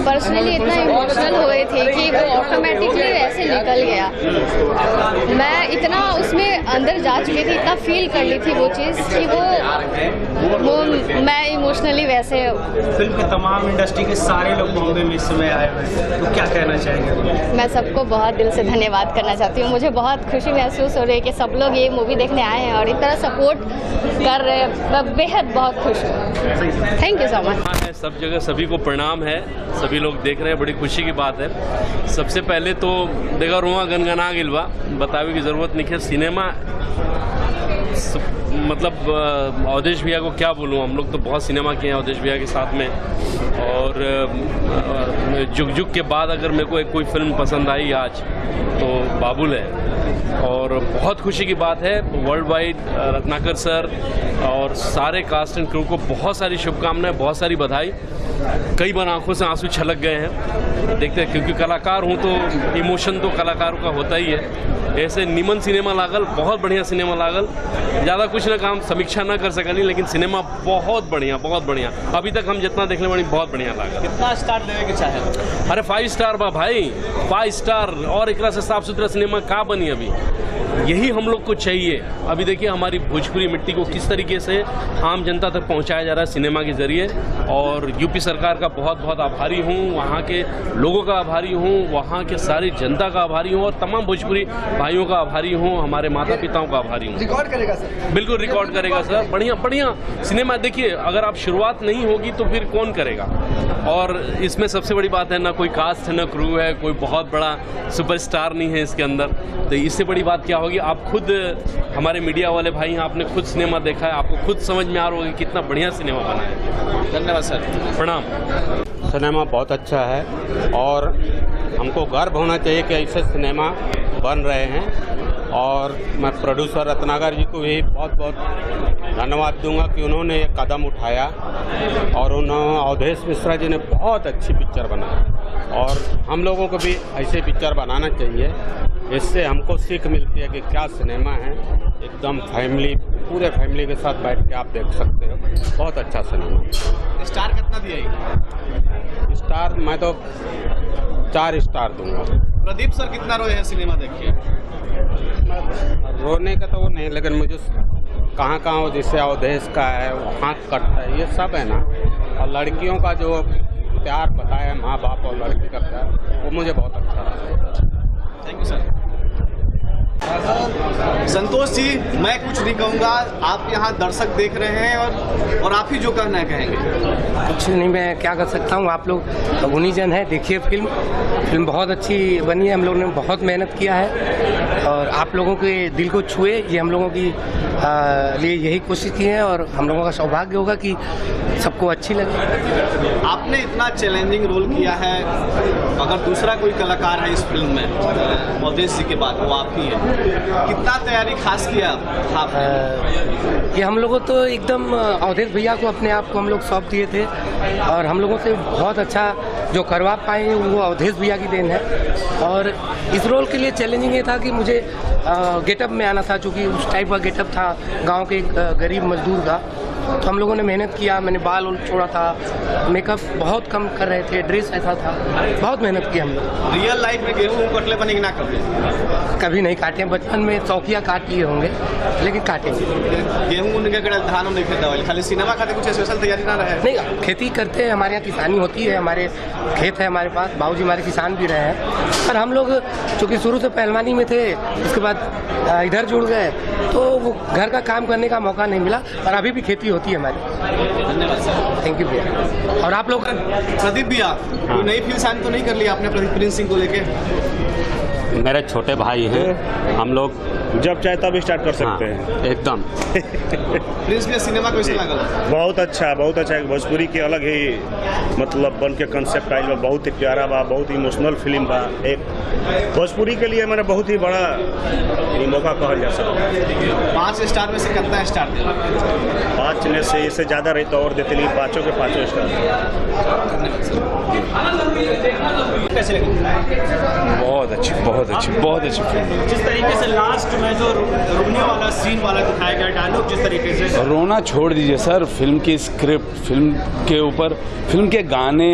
Personally इतना emotional हो गई थी कि वो ऑटोमेटिकली वैसे निकल गया। मैं इतना उसमें अंदर जा चुकी थी, इतना फील कर ली थी वो चीज़ कि वो मैं इमोशनली वैसे। फिल्म के तमाम इंडस्ट्री के सारे लोग बॉम्बे में इस समय आए हुए हैं, तो क्या कहना चाहेंगे? मैं सबको बहुत दिल से धन्यवाद करना चाहती हूँ। मुझे बहुत खुशी महसूस हो रही है कि सब लोग ये मूवी देखने आए हैं और इस तरह सपोर्ट कर रहे हैं। मैं बेहद बहुत खुश हूँ। Thank you so much. सब जगह सभी को प्रणाम है, सभी लोग देख रहे हैं, बड़ी खुशी की बात है। सबसे पहले तो देखा रुआ गनगना गिलवा, बतावे की ज़रूरत नहीं है। सिनेमा मतलब अवधेश भैया को क्या बोलूँ, हम लोग तो बहुत सिनेमा किए हैं अवधेश भैया के साथ में। और जुग जुग के बाद अगर मेरे को एक कोई फिल्म पसंद आई आज तो बाबुल है। और बहुत खुशी की बात है, वर्ल्ड वाइड रत्नाकर सर और सारे कास्ट एंड क्रू को बहुत सारी शुभकामनाएं, बहुत सारी बधाई। कई बार आंखों से आंसू छलक गए हैं देखते हैं, क्योंकि कलाकार हूँ तो इमोशन तो कलाकारों का होता ही है। ऐसे निमन सिनेमा लागल, बहुत बढ़िया सिनेमा लागल। ज़्यादा कुछ ना काम समीक्षा ना कर सकनी, लेकिन सिनेमा बहुत बढ़िया, बहुत बढ़िया। अभी तक हम जितना देखने वाली बहुत बढ़िया लगा। कितना स्टार देवे के चाहे? अरे 5 स्टार बा भाई, 5 स्टार। और एक से साफ सुथरा सिनेमा का बनी अभी, यही हम लोग को चाहिए। अभी देखिए हमारी भोजपुरी मिट्टी को किस तरीके से आम जनता तक पहुंचाया जा रहा है सिनेमा के जरिए। और यूपी सरकार का बहुत बहुत आभारी हूं, वहां के लोगों का आभारी हूं, वहां के सारी जनता का आभारी हूं और तमाम भोजपुरी भाइयों का आभारी हूं, हमारे माता पिताओं का आभारी हूं। रिकॉर्ड करेगा सर? बिल्कुल रिकॉर्ड करेगा सर। बढ़िया बढ़िया सिनेमा। देखिए अगर आप शुरुआत नहीं होगी तो फिर कौन करेगा। और इसमें सबसे बड़ी बात है, ना कोई कास्ट है ना क्रू है, कोई बहुत बड़ा सुपरस्टार नहीं है इसके अंदर। तो इससे बड़ी बात क्या होगी, आप खुद हमारे मीडिया वाले भाई हैं, आपने खुद सिनेमा देखा है, आपको खुद समझ में आ रहा होगा कितना बढ़िया सिनेमा बना है। धन्यवाद सर, प्रणाम। सिनेमा बहुत अच्छा है और हमको गर्व होना चाहिए कि ऐसे सिनेमा बन रहे हैं। और मैं प्रोड्यूसर रत्नाकर जी को भी बहुत बहुत धन्यवाद दूंगा कि उन्होंने ये कदम उठाया और उन्होंने अवधेश मिश्रा जी ने बहुत अच्छी पिक्चर बनाई और हम लोगों को भी ऐसे पिक्चर बनाना चाहिए। इससे हमको सीख मिलती है कि क्या सिनेमा है। एकदम फैमिली, पूरे फैमिली के साथ बैठ के आप देख सकते हो। बहुत अच्छा सिनेमा। स्टार कितना दिया? स्टार मैं तो 4 स्टार दूंगा। प्रदीप सर कितना रोए हैं सिनेमा देख के? रोने का तो वो नहीं, लेकिन मुझे कहाँ कहाँ जैसे अवधेश का है, हाथ कटता है, ये सब है ना। और लड़कियों का जो प्यार बताया माँ बाप और लड़की का प्यार, वो मुझे बहुत अच्छा लगा। Thank you sir. Santosh ji, मैं कुछ नहीं कहूँगा, आप यहाँ दर्शक देख रहे हैं और आप ही जो कहना है कहेंगे। कुछ नहीं, मैं क्या कर सकता हूँ। आप लोग उन्हीं जन है, देखिए फिल्म बहुत अच्छी बनी है। हम लोगों ने बहुत मेहनत किया है और आप लोगों के दिल को छुए, ये हम लोगों की लिए यही कोशिश की है और हम लोगों का सौभाग्य होगा कि सबको अच्छी लगे। आपने इतना चैलेंजिंग रोल किया है, अगर दूसरा कोई कलाकार है इस फिल्म में अवधेश जी के बाद, वो आप ही है। कितना तैयारी खास किया आपने? ये हम लोगों तो एकदम अवधेश भैया को अपने आप को हम लोग सौंप दिए थे और हम लोगों से बहुत अच्छा जो करवा पाए वो अवधेश भैया की देन है। और इस रोल के लिए चैलेंजिंग ये था कि मुझे गेटअप में आना था, चूँकि उस टाइप का गेटअप था गांव के गरीब मजदूर का। तो हम लोगों ने मेहनत किया, मैंने बाल छोड़ा था, मेकअप बहुत कम कर रहे थे, ड्रेस ऐसा था, बहुत मेहनत की हम लोग। रियल लाइफ में गेहूँ कटले बने कि ना कभी नहीं काटे, बचपन में शौकिया काट लिए होंगे लेकिन काटेंगे। गेहूँ धान नहीं खाता, खाली सिनेमा खाते कुछ स्पेशल तैयारी ना रहे? नहीं, खेती करते हैं, हमारे यहाँ किसानी होती है, हमारे खेत है हमारे पास, बाबूजी हमारे किसान भी रहे हैं। पर हम लोग चूँकि शुरू से पहलवानी में थे, उसके बाद इधर जुड़ गए तो वो घर का काम करने का मौका नहीं मिला। और अभी भी खेती होती है हमारी। धन्यवाद सर। थैंक यू भैया। और आप लोग? प्रदीप भैया, कोई नई फिल्म साइन तो नहीं कर लिया आपने प्रिंस सिंह को लेके? मेरे छोटे भाई हैं, हम लोग जब चाहे तब स्टार्ट कर सकते हैं। एकदम। प्रिंस के सिनेमा कैसे लगा? बहुत अच्छा, बहुत अच्छा। भोजपुरी के अलग ही मतलब बन के कंसेप्ट आइल बा, बहुत ही प्यारा बा, बहुत ही इमोशनल फिल्म बा। एक भोजपुरी के लिए मैंने बहुत ही बड़ा मौका कहल जा सकता है। 5 स्टार में से कितना स्टार देना? 5 में से इससे ज़्यादा रही तो और देते, नहीं 5 के 5 स्टार। कैसे लगी? बहुत अच्छी फिल्म। जिस तरीके से लास्ट में जो रोने वाला सीन वाला दिखाया गया डायलॉग, जिस तरीके से रोना छोड़ दीजिए सर, फिल्म की स्क्रिप्ट, फिल्म के ऊपर, फिल्म के गाने,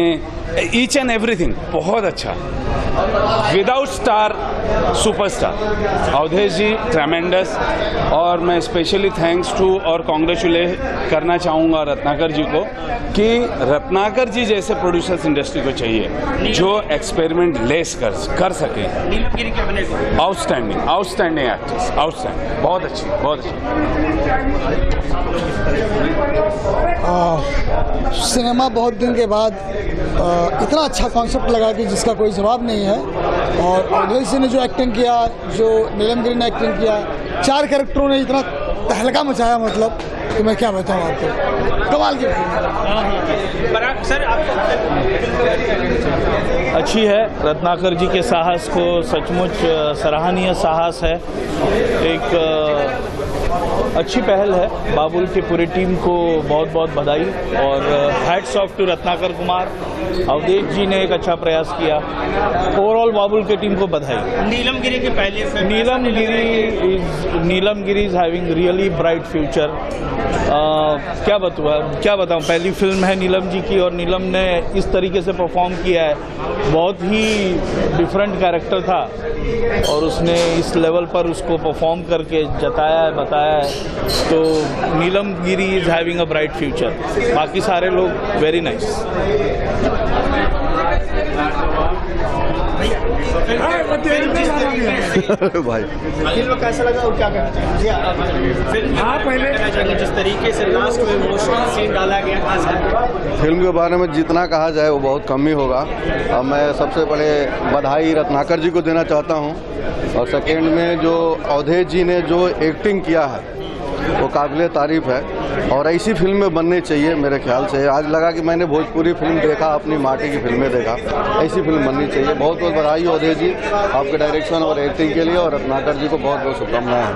ईच एंड एवरीथिंग बहुत अच्छा। विदाउट स्टार सुपरस्टार अवधेश जी ट्रेमेंडस। और मैं स्पेशली थैंक्स टू और कॉन्ग्रेचुलेट करना चाहूँगा रत्नाकर जी को कि रत्नाकर जी जैसे प्रोड्यूसर्स इंडस्ट्री को चाहिए जो एक्सपेरिमेंट लेस कर सके। आउटस्टैंडिंग एक्ट्रेस, आउटस्टैंडिंग, बहुत अच्छी। सिनेमा बहुत दिन के बाद इतना अच्छा कॉन्सेप्ट लगा कि जिसका कोई जवाब नहीं है। और अवधेश जी ने जो एक्टिंग किया, जो नीलम गिरी ने एक्टिंग किया, 4 कैरेक्टरों ने इतना तहलका मचाया, मतलब कि मैं क्या बताऊँ आपको, कमाल की सर अच्छी है। रत्नाकर जी के साहस को सचमुच सराहनीय साहस है। एक अच्छी पहल है। बाबुल की पूरी टीम को बहुत बहुत बधाई और hats off to Ratnakar Kumar. Awadhesh ji ने एक अच्छा प्रयास किया। ओवरऑल बाबुल की टीम को बधाई। नीलम गिरी की पहली film, Neelam Giri is having really bright future. क्या बताऊं, पहली फिल्म है नीलम जी की और नीलम ने इस तरीके से परफॉर्म किया है। बहुत ही डिफरेंट कैरेक्टर था और उसने इस लेवल पर उसको परफॉर्म करके जताया है, बताया है। तो Neelam Giri is having a bright future. बाकी सारे लोग वेरी नाइस। भाई फिल्म कैसा लगा और क्या कहना चाहिए? फिल्म जिस तरीके से लास्ट में इमोशनल सीन डाला गया, खास फिल्म के बारे में जितना कहा जाए वो बहुत कम ही होगा। और मैं सबसे पहले बधाई रत्नाकर जी को देना चाहता हूँ। और सेकेंड में जो अवधेश जी ने जो एक्टिंग किया है वो काबिले तारीफ है और ऐसी फिल्में बननी चाहिए मेरे ख्याल से। आज लगा कि मैंने भोजपुरी फिल्म देखा, अपनी माटी की फिल्में देखा, ऐसी फिल्म बननी चाहिए। बहुत बहुत बधाई अवधेश जी आपके डायरेक्शन और एक्टिंग के लिए और रत्नाकर जी को बहुत बहुत शुभकामनाएं।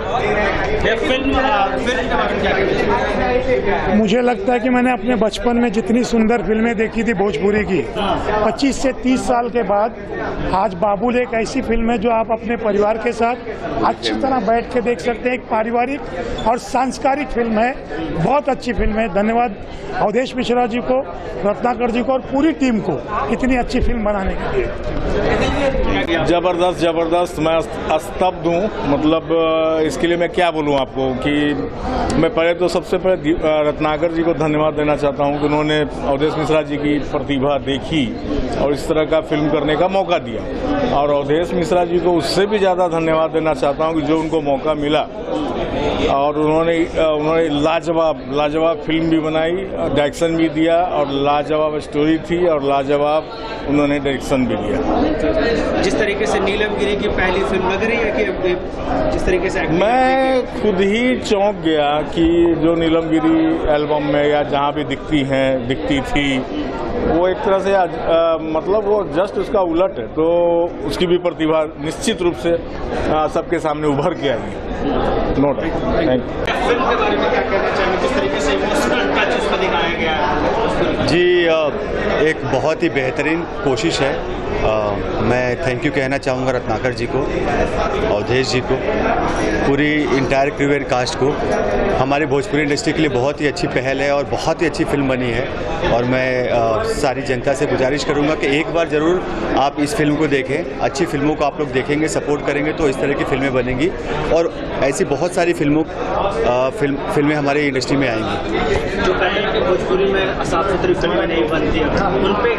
मुझे लगता है कि मैंने अपने बचपन में जितनी सुंदर फिल्में देखी थी भोजपुरी की, 25 से 30 साल के बाद आज बाबुल एक ऐसी फिल्म है जो आप अपने परिवार के साथ अच्छी तरह बैठ के देख सकते हैं। एक पारिवारिक और सांस्कृतिक फिल्म है, बहुत अच्छी फिल्म है। धन्यवाद अवधेश मिश्रा जी को, रत्नाकर जी को और पूरी टीम को इतनी अच्छी फिल्म बनाने के लिए। जबरदस्त। मैं स्तब्ध हूँ। मतलब इसके लिए मैं क्या बोलूँ आपको कि मैं पहले तो सबसे पहले रत्नाकर जी को धन्यवाद देना चाहता हूँ कि उन्होंने अवधेश मिश्रा जी की प्रतिभा देखी और इस तरह का फिल्म करने का मौका दिया। और अवधेश मिश्रा जी को उससे भी ज़्यादा धन्यवाद देना चाहता हूँ कि जो उनको मौका मिला और उन्होंने लाजवाब फिल्म भी बनाई, डायरेक्शन भी दिया और लाजवाब स्टोरी थी और लाजवाब उन्होंने डायरेक्शन भी दिया। जिस तरीके से नीलम गिरी की पहली फिल्म लग रही है कि जिस तरीके से मैं खुद ही चौंक गया कि जो नीलम गिरी एल्बम में या जहाँ भी दिखती थी वो एक तरह से मतलब वो जस्ट उसका उलट है। तो उसकी भी प्रतिभा निश्चित रूप से सबके सामने उभर के आई। No doubt. फिल्म के बारे में क्या कहना चाहिए, जिस तरीके से इमोशनल टच उसमें दिखाया गया है? जी एक बहुत ही बेहतरीन कोशिश है। मैं थैंक यू कहना चाहूँगा रत्नाकर जी को, अवधेश जी को, पूरी इंटायर क्रू एंड कास्ट को। हमारी भोजपुरी इंडस्ट्री के लिए बहुत ही अच्छी पहल है और बहुत ही अच्छी फिल्म बनी है। और मैं सारी जनता से गुजारिश करूँगा कि एक बार ज़रूर आप इस फिल्म को देखें। अच्छी फिल्मों को आप लोग देखेंगे, सपोर्ट करेंगे तो इस तरह की फिल्में बनेंगी और ऐसी बहुत सारी फिल्में हमारी इंडस्ट्री में आएंगी। जो पहले भोजपुरी में साफ सुथरी फिल्में नहीं बनती, उन पे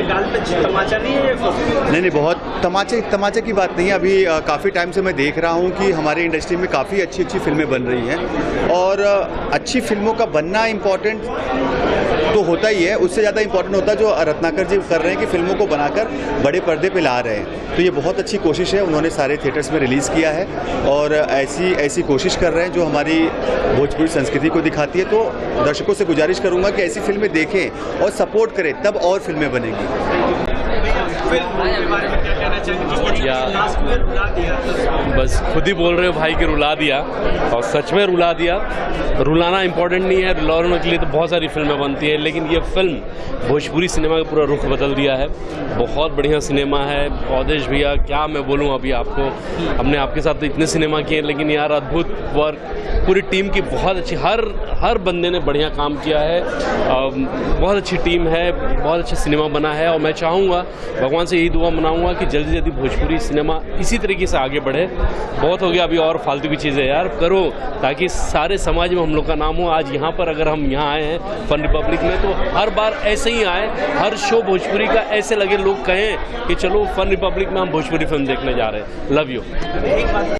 गाल पे तमाचा नहीं है? नहीं, बहुत तमाचे की बात नहीं है। अभी काफ़ी टाइम से मैं देख रहा हूँ कि हमारी इंडस्ट्री में काफ़ी अच्छी फिल्में बन रही हैं और अच्छी फिल्मों का बनना इम्पॉर्टेंट तो होता ही है, उससे ज़्यादा इम्पॉर्टेंट होता है जो रत्नाकर जी कर रहे हैं कि फिल्मों को बनाकर बड़े पर्दे पे ला रहे हैं। तो ये बहुत अच्छी कोशिश है, उन्होंने सारे थिएटर्स में रिलीज़ किया है और ऐसी कोशिश कर रहे हैं जो हमारी भोजपुरी संस्कृति को दिखाती है। तो दर्शकों से गुजारिश करूँगा कि ऐसी फिल्में देखें और सपोर्ट करें, तब और फिल्में बनेंगी। फिल्म के बारे में क्या कहना चाहेंगे? या लास्ट में रुला दिया। बस खुद ही बोल रहे हो भाई कि रुला दिया, और सच में रुला दिया। रुलाना इंपॉर्टेंट नहीं है, रुलाने के लिए तो बहुत सारी फिल्में बनती है, लेकिन ये फिल्म भोजपुरी सिनेमा का पूरा रुख बदल दिया है। बहुत बढ़िया सिनेमा है। अवधेश भैया क्या मैं बोलूँ अभी आपको, हमने आपके साथ तो इतने सिनेमा किए, लेकिन यार अद्भुत वर्क, पूरी टीम की बहुत अच्छी, हर बंदे ने बढ़िया काम किया है। बहुत अच्छी टीम है, बहुत अच्छा सिनेमा बना है, और मैं चाहूँगा, भगवान से यही दुआ मनाऊँगा कि जल्दी से जल्दी भोजपुरी सिनेमा इसी तरीके से आगे बढ़े। बहुत हो गया अभी और फालतू की चीज़ें यार, करो ताकि सारे समाज में हम लोग का नाम हो। आज यहाँ पर अगर हम यहाँ आए हैं फन रिपब्लिक में, तो हर बार ऐसे ही आए, हर शो भोजपुरी का ऐसे लगे, लोग कहें कि चलो फन रिपब्लिक में हम भोजपुरी फिल्म देखने जा रहे हैं। Love you.